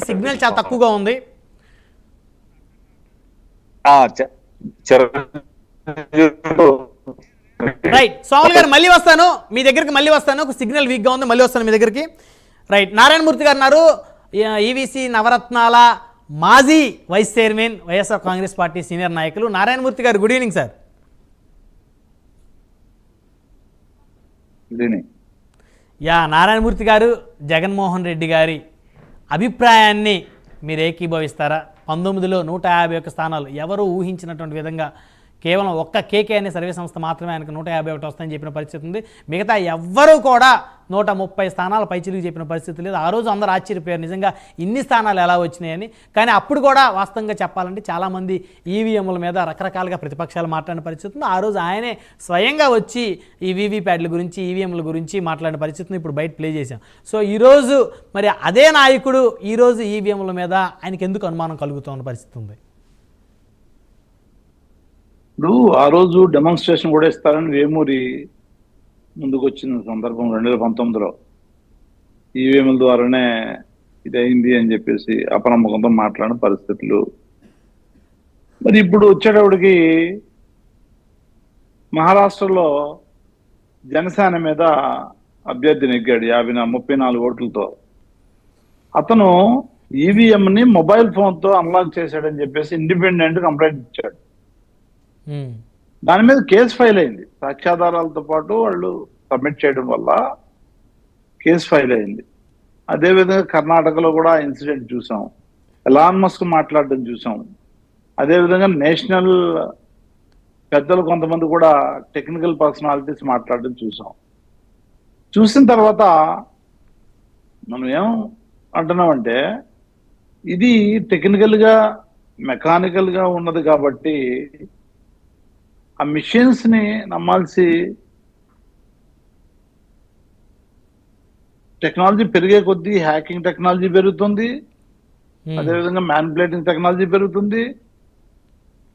Signal చాలా తక్కువగా ఉంది. రైట్ సోమల్ గారు మళ్ళీ వస్తాను మీ దగ్గరికి, మళ్ళీ వస్తాను. ఒక సిగ్నల్ వీక్గా ఉంది, మళ్ళీ వస్తాను మీ దగ్గరికి. రైట్ నారాయణమూర్తి గారు అన్నారు ఈవీసీ నవరత్నాల మాజీ vice chairman, YSR Congress party senior నాయకులు. నారాయణమూర్తి గారు గుడ్ ఈవినింగ్ సార్. నారాయణమూర్తి గారు జగన్మోహన్ రెడ్డి గారి అభిప్రాయాన్ని మీరు ఏకీభవిస్తారా? 19లో 151 స్థానాలు ఎవరు ఊహించినటువంటి విధంగా కేవలం ఒక్క కేకే అనే సర్వే సంస్థ మాత్రమే ఆయనకు 151 వస్తాయని చెప్పిన పరిస్థితి ఉంది. మిగతా ఎవ్వరూ కూడా 130 స్థానాల పైచిలుకు చెప్పిన పరిస్థితి లేదు. ఆ రోజు అందరూ ఆశ్చర్యపోయారు నిజంగా ఇన్ని స్థానాలు ఎలా వచ్చినాయని. కానీ అప్పుడు కూడా వాస్తవంగా చెప్పాలంటే చాలామంది ఈవీఎంల మీద రకరకాలుగా ప్రతిపక్షాలు మాట్లాడిన పరిస్థితి ఉంది. ఆ రోజు ఆయనే స్వయంగా వచ్చి ఈ వీవీప్యాడ్ల గురించి, ఈవీఎంల గురించి మాట్లాడిన పరిస్థితిని ఇప్పుడు బయట ప్లే చేశాం. సో ఈరోజు మరి అదే నాయకుడు ఈరోజు ఈవీఎంల మీద ఆయనకి ఎందుకు అనుమానం కలుగుతున్న పరిస్థితి ఉంది? ఇప్పుడు ఆ రోజు డెమాన్స్ట్రేషన్ కూడా ఇస్తారని వేమూరి ముందుకు వచ్చిన సందర్భం 2019లో ఈవీఎంల ద్వారానే ఇది అయింది అని చెప్పేసి అపనమ్మకంతో మాట్లాడిన పరిస్థితులు. మరి ఇప్పుడు వచ్చేటప్పటికి మహారాష్ట్రలో జనసేన మీద అభ్యర్థి నెగ్గాడు 34 ఓట్లతో. అతను ఈవీఎంని మొబైల్ ఫోన్తో అన్లాక్ చేశాడని చెప్పేసి ఇండిపెండెంట్ కంప్లైంట్ ఇచ్చాడు. దాని మీద కేసు ఫైల్ అయింది. సాక్ష్యాధారాలతో పాటు వాళ్ళు సబ్మిట్ చేయడం వల్ల కేసు ఫైల్ అయింది. అదేవిధంగా కర్ణాటకలో కూడా ఇన్సిడెంట్ చూసాం, ఎలాన్ మస్క్ మాట్లాడడం చూసాం. అదేవిధంగా నేషనల్ పెద్దలు కొంతమంది కూడా టెక్నికల్ పర్సనాలిటీస్ మాట్లాడడం చూసాం. చూసిన తర్వాత మనం ఏం అంటున్నామంటే ఇది టెక్నికల్గా మెకానికల్గా ఉన్నది కాబట్టి ఆ మిషన్స్ ని నమ్మాల్సి, టెక్నాలజీ పెరిగే కొద్దీ హ్యాకింగ్ టెక్నాలజీ పెరుగుతుంది, అదేవిధంగా మ్యానిపులేటింగ్ టెక్నాలజీ పెరుగుతుంది.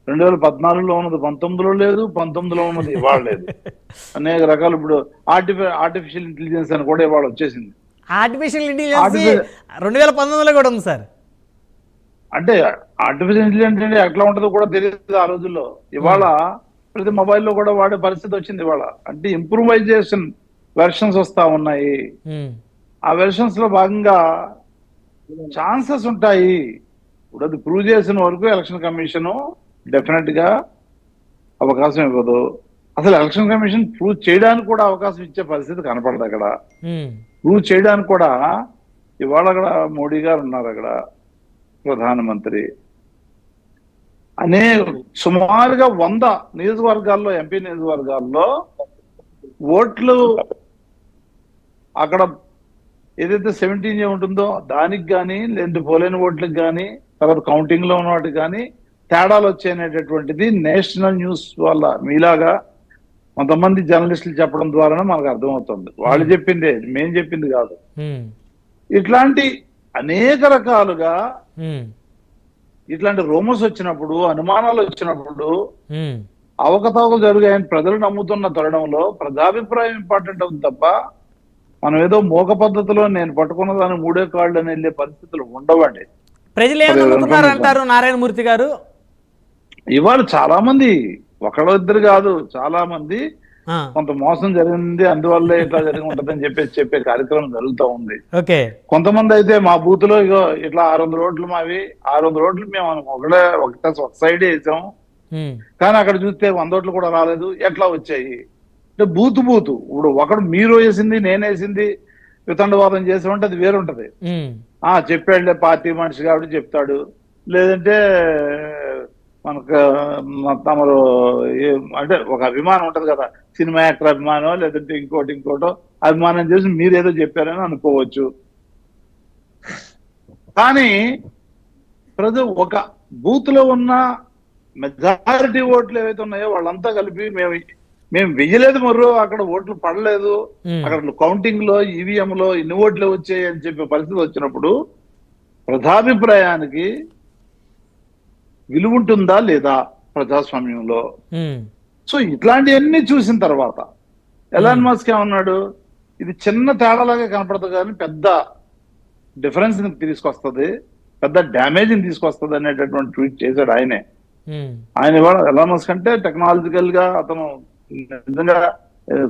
2014లో ఉన్నది 19లో లేదు, 19లో ఉన్నది ఇవాళ లేదు. అనేక రకాలు ఇప్పుడు ఆర్టిఫిషియల్ ఇంటెలిజెన్స్ అని కూడా ఇవాళ వచ్చేసింది. ఆర్టిఫిషియల్ ఇంటెలిజెన్స్ 2019లో కూడా ఉంది సార్. అంటే ఆర్టిఫిషియల్ ఇంటెలిజెన్స్ అంటే ఎట్లా ఉంటుందో కూడా తెలియదు ఆ రోజుల్లో. ఇవాళ ప్రతి మొబైల్లో కూడా వాడే పరిస్థితి వచ్చింది ఇవాళ. అంటే ఇంప్రూవైజేషన్ వెర్షన్స్ వస్తా ఉన్నాయి. ఆ వెర్షన్స్ లో భాగంగా ఛాన్సెస్ ఉంటాయి. ఇప్పుడు అది ప్రూవ్ చేసిన వరకు ఎలక్షన్ కమిషన్ డెఫినెట్ గా అవకాశం ఇవ్వదు. అసలు ఎలక్షన్ కమిషన్ ప్రూవ్ చేయడానికి కూడా అవకాశం ఇచ్చే పరిస్థితి కనపడదు అక్కడ. ప్రూవ్ చేయడానికి కూడా ఇవాళ అక్కడ మోడీ గారు ఉన్నారు, అక్కడ ప్రధానమంత్రి. సుమారుగా 100 నియోజకవర్గాల్లో, ఎంపీ నియోజకవర్గాల్లో ఓట్లు అక్కడ ఏదైతే 17 ఉంటుందో దానికి కానీ, లేదంటే పోలేని ఓట్లకు కానీ, తర్వాత కౌంటింగ్ లో ఉన్న వాటికి కానీ తేడాలు వచ్చాయనేటటువంటిది నేషనల్ న్యూస్ వల్ల మీలాగా కొంతమంది జర్నలిస్టులు చెప్పడం ద్వారానే మనకు అర్థమవుతుంది. వాళ్ళు చెప్పిందే, మేం చెప్పింది కాదు. ఇట్లాంటి అనేక రకాలుగా ఇట్లాంటి రూమర్స్ వచ్చినప్పుడు, అనుమానాలు వచ్చినప్పుడు అవకతవకలు జరిగాయని ప్రజలు నమ్ముతున్న తరుణంలో ప్రజాభిప్రాయం ఇంపార్టెంట్ అవుతుంది తప్ప మనం ఏదో మోక పద్ధతిలో నేను పట్టుకున్న దాన్ని 3 కాళ్ళు అని వెళ్ళే పరిస్థితులు ఉండవండి. ప్రజలు ఏమనుకుంటున్నారంటారు నారాయణమూర్తి గారు? ఇవాళ చాలా మంది, ఒకళ్ళు ఇద్దరు కాదు, చాలా మంది కొంత మోసం జరిగింది, అందువల్ల ఇట్లా జరిగి ఉంటదని చెప్పే కార్యక్రమం జరుగుతూ ఉంది. కొంతమంది అయితే మా బూత్ లో ఇగో ఇట్లా 600 ఓట్లు మావి, 600 ఓట్లు మేము ఒక సైడ్ వేసాం, కానీ అక్కడ చూస్తే 100 ఓట్లు కూడా రాలేదు, ఎట్లా వచ్చాయి అంటే బూత్ ఇప్పుడు ఒకడు మీరు వేసింది నేనేసింది వితండవాదం చేసామంటే అది వేరుంటది. చెప్పాడులే పార్టీ మనిషి కాబట్టి చెప్తాడు, లేదంటే మనకు తమరు అంటే ఒక అభిమానం ఉంటది కదా, సినిమా యాక్టర్ అభిమానం, లేదంటే ఇంకోటో అభిమానం చేసి మీరేదో చెప్పారని అనుకోవచ్చు. కానీ ప్రజలు ఒక బూత్ లో ఉన్న మెజారిటీ ఓట్లు ఏవైతే ఉన్నాయో వాళ్ళంతా కలిపి మేము వెయ్యలేదు, మరో అక్కడ ఓట్లు పడలేదు, అక్కడ కౌంటింగ్ లో ఈవీఎం లో ఇన్ని ఓట్లు వచ్చాయి అని చెప్పే పరిస్థితి వచ్చినప్పుడు ప్రజాభిప్రాయానికి విలువ ఉంటుందా లేదా ప్రజాస్వామ్యంలో? సో ఇట్లాంటివన్నీ చూసిన తర్వాత ఎలాన్ మస్క్ ఏమన్నాడు, ఇది చిన్న తేడాలాగా కనపడదు కానీ పెద్ద డిఫరెన్స్ తీసుకొస్తుంది, పెద్ద డ్యామేజ్ తీసుకొస్తుంది అనేటటువంటి ట్వీట్ చేశాడు ఆయనే. ఆయన ఇవాళ ఎలాన్ మస్క్ అంటే టెక్నాలజికల్ గా అతను నిజంగా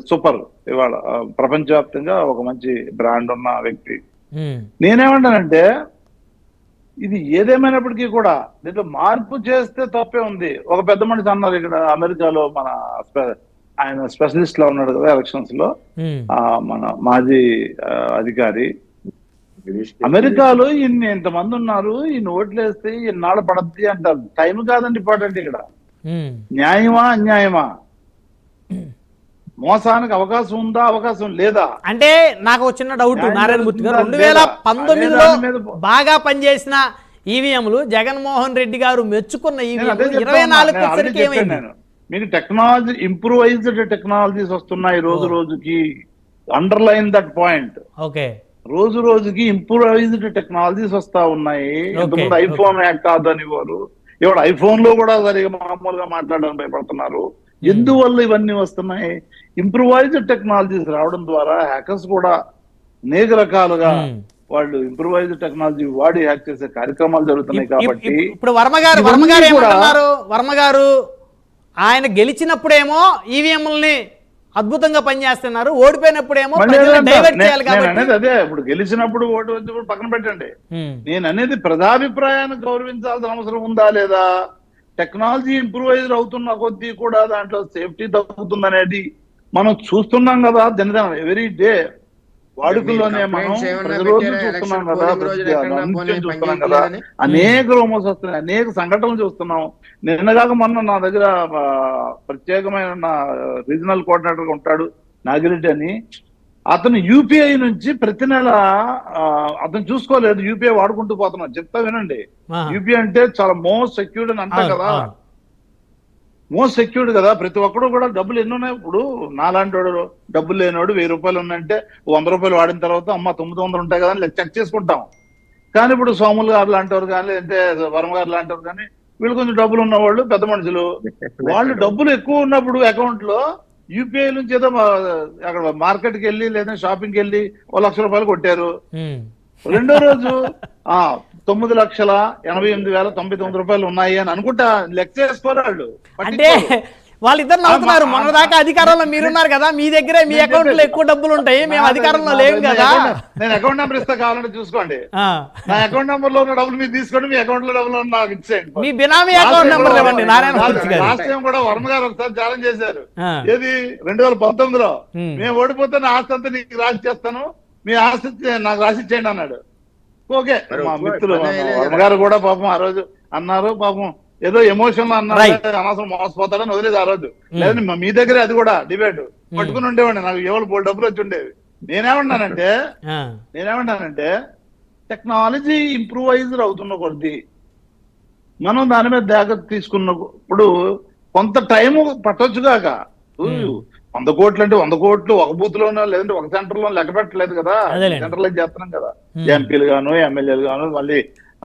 సూపర్, ఇవాళ ప్రపంచవ్యాప్తంగా ఒక మంచి బ్రాండ్ ఉన్న వ్యక్తి. నేనేమంటానంటే ఇది ఏదేమైనప్పటికీ కూడా దీంట్లో మార్పు చేస్తే తప్పే ఉంది. ఒక పెద్ద మనిషి అన్నారు ఇక్కడ అమెరికాలో, మన ఆయన స్పెషలిస్ట్ లో ఉన్నాడు కదా ఎలక్షన్స్ లో, మన మాజీ అధికారి, అమెరికాలో ఇంతమంది ఉన్నారు, ఈ ఓట్లు వేస్తే ఇన్నాళ్ళు పడద్ది అంటారు. టైం కాదండి ఇంపార్టెంట్ ఇక్కడ, న్యాయమా అన్యాయమా, మోసానికి అవకాశం ఉందా అవకాశం లేదా. అంటే నాకు చిన్న డౌట్ నారాయణమూర్తి గారు, 2019లో బాగా పనిచేసిన ఈవీఎంలు జగన్మోహన్ రెడ్డి గారు మెచ్చుకున్న ఈవీఎంలు 24 ఏమైంది? మీకు టెక్నాలజీ ఇంప్రూవైజ్డ్ టెక్నాలజీస్ వస్తున్నాయి రోజు రోజుకి, అండర్లైన్ దట్ పాయింట్. ఓకే, రోజు రోజుకి ఇంప్రూవైజ్డ్ టెక్నాలజీస్ వస్తా ఉన్నాయి. ఇంతకుముందు ఐఫోన్ హ్యాక్ కాదు అనేవారు, ఇవాళ ఐఫోన్ లో కూడా సరిగా మామూలుగా మాట్లాడడానికి భయపడుతున్నారు. ఎందువల్ల ఇవన్నీ వస్తున్నాయి? ఇంప్రూవైజ్డ్ టెక్నాలజీస్ రావడం ద్వారా హ్యాకర్స్ కూడా అనేక రకాలుగా వాళ్ళు ఇంప్రూవైజ్డ్ టెక్నాలజీ వాడి హ్యాక్ చేసే కార్యక్రమాలు జరుగుతున్నాయి. కాబట్టి ఇప్పుడు వర్మ గారు ఆయన గెలిచినప్పుడేమో ఈవీఎంలని అద్భుతంగా పనిచేస్తున్నారు, ఓడిపోయినప్పుడేమో డైవర్ట్ చేయాలి. అనేది అదే, ఇప్పుడు గెలిచినప్పుడు ఓటు వచ్చి పక్కన పెట్టండి, నేను అనేది ప్రజాభిప్రాయాన్ని గౌరవించాల్సిన అవసరం ఉందా లేదా? టెక్నాలజీ ఇంప్రూవైజ్ అవుతున్న కొద్దీ కూడా దాంట్లో సేఫ్టీ తగ్గుతుంది అనేది మనం చూస్తున్నాం కదా, దినదిన ఎవ్రీ డే వాడుకల్లోనే మనం ప్రతిరోజు చూస్తున్నాం కదా, చూస్తున్నాం కదా, అనేక రూమర్స్ వస్తున్నాయి, అనేక సంఘటనలు చూస్తున్నాం. నిన్నగాక మొన్న నా దగ్గర ప్రత్యేకమైన నా రీజనల్ కోఆర్డినేటర్ ఉంటాడు నాగిరెడ్డి అని, అతను యూపీఐ నుంచి ప్రతి నెల అతను చూసుకోలేదు, యూపీఐ వాడుకుంటూ పోతున్నాడు. చెప్తా వినండి, యూపీఐ అంటే చాలా మోస్ట్ సెక్యూర్డ్ అని అంటా కదా, మోస్ట్ సెక్యూర్డ్ కదా. ప్రతి ఒక్కడు కూడా డబ్బులు ఎన్ని ఉన్నాయి, ఇప్పుడు నాలాంటి వాడు డబ్బులు లేనివాడు 1000 రూపాయలు ఉన్నాయంటే 100 రూపాయలు వాడిన తర్వాత అమ్మ 900 ఉంటాయి కదా అని చెక్ చేసుకుంటాం. కానీ ఇప్పుడు సోములు గారు లాంటివారు కానీ, లేదంటే వర్మ గారు లాంటివారు కానీ, వీళ్ళు కొంచెం డబ్బులు ఉన్నవాళ్ళు పెద్ద మనుషులు, వాళ్ళు డబ్బులు ఎక్కువ ఉన్నప్పుడు అకౌంట్ లో యూపీఐ నుంచి ఏదో అక్కడ మార్కెట్కి వెళ్ళి లేదా షాపింగ్కి వెళ్ళి 1,00,000 రూపాయలు కొట్టారు. రెండో రోజు 9,88,099 రూపాయలు ఉన్నాయి అని అనుకుంటా లెక్క చేసుకోరు వాళ్ళు. అంటే వాళ్ళిద్దరు నవ్వుతున్నారు, మొన్నదాకా అధికారంలో మీరున్నారు కదా, మీ దగ్గరే మీ అకౌంట్ లో ఎక్కువ డబ్బులు ఉంటాయి, మేము అధికారంలో లేవు కదా. నేను అకౌంట్ నెంబర్ ఇస్తా, కావాలంటే చూసుకోండి, నా అకౌంట్ నెంబర్ లో ఉన్న డబ్బులు మీరు తీసుకోండి, మీ అకౌంట్ లో డబ్బులు నాకు ఇచ్చేయండి, మీ బినామీ అకౌంట్ నెంబర్ ఇవ్వండి. లాస్ట్ టైం కూడా వర్మ గారు ఒకసారి ఛాలెంజ్ చేశారు, ఏది 2019లో, మేము ఓడిపోతే నా ఆస్తి అంతా నీకు రాసి చేస్తాను, మీ ఆస్తి నాకు రాసి ఇచ్చేయండి అన్నాడు. ఓకే, మా మిత్రులు వర్మ గారు కూడా పాపం ఆ రోజు అన్నారు, పాపం ఏదో ఎమోషన్ లో అన్నారు, అనవసరం మోసపోతాడని వదిలేదు ఆ రోజు. లేదంటే మీ దగ్గరే అది కూడా డిబేట్ పట్టుకుని ఉండేవాడిని, నాకు ఎవరు బోల్ డబ్బులు వచ్చి ఉండేవి. నేనేమంటానంటే టెక్నాలజీ ఇంప్రూవైజ్ అవుతున్న కొద్ది మనం దాని మీద జాగ్రత్త తీసుకున్నప్పుడు కొంత టైం పట్టొచ్చుగాక. 100 కోట్లు అంటే 100 కోట్లు ఒక బూత్ లోనో లేదంటే ఒక సెంటర్ లో లెక్క పెట్టలేదు కదా, సెంటర్ లో చేస్తున్నాం కదా, ఎంపీలు గాను ఎమ్మెల్యేలు గాను మళ్ళీ